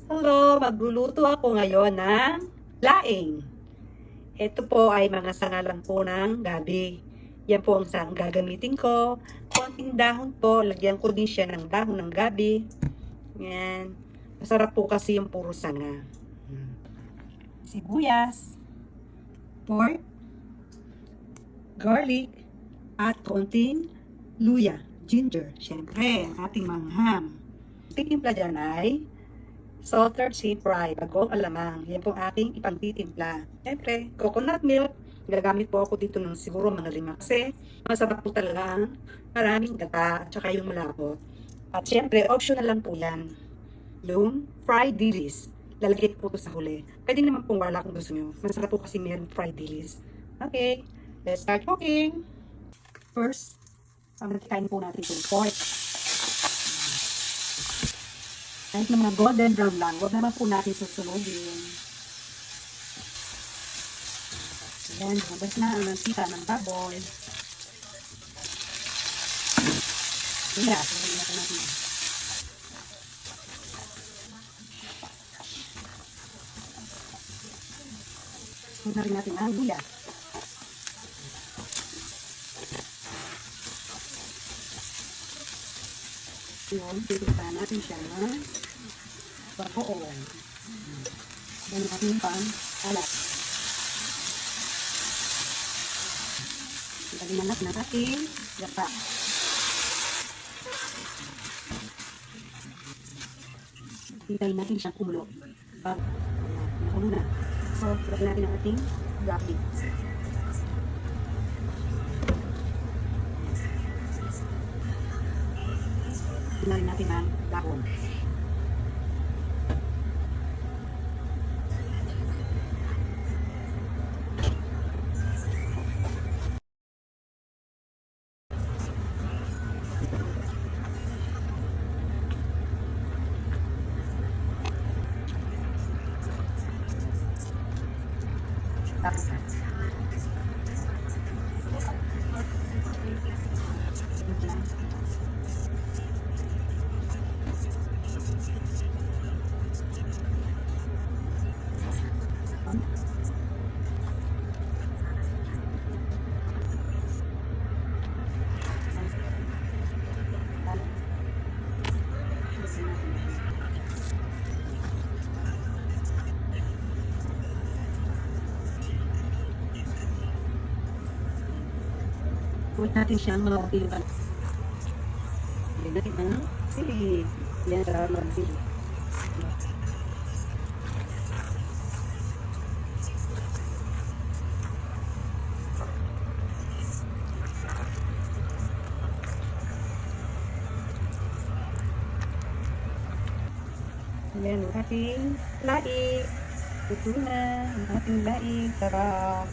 Hello, magluluto ako ngayon ng laing. Ito po ay mga sanga lang po ng gabi. Yan po ang gagamitin ko. Konting dahon po, lagyan ko din siya ng dahon ng gabi. Yan. Masarap po kasi yung puro sanga. Sibuyas, pork, garlic, at konting luya, ginger. Siyempre, ang ating mangham. Titimpla dyan ay salted sea fry, bagong alamang. Yan po ating ipagtitimpla. Siyempre, coconut milk. Gagamit po ako dito ng siguro mga 5 kasi masarap po talaga ang maraming gata at saka yung malapot. At siyempre, optional lang po yan. Yung fried dilis. Lalagay ko po sa huli. Pwede naman pong wala kung gusto nyo. Masarap po kasi meron fried dilis. Okay, let's start cooking. First, pagkakain po natin itong pork. Kahit na mga golden brown lang, huwag naman po natin susunugin. Ayan, mabas na ang mantika ng baboy. Ayan, sunugin natin. Sunugin rin natin ang luya. Yun, titigpan natin siya na bagoong. Yan ang ating pang-alat. Lagyan natin ng ating gata. Hintayin natin siyang kumulo. Pag nakulo na. So, lagyan natin ang ating garlic. Lagyan natin ang dahon. Tapos huwag natin siyang mawapilukan. Lagyan natin ang sili. Yan, sarap ng sili. Yan, ang ating laing. Ito na, ang ating laing. Sarap.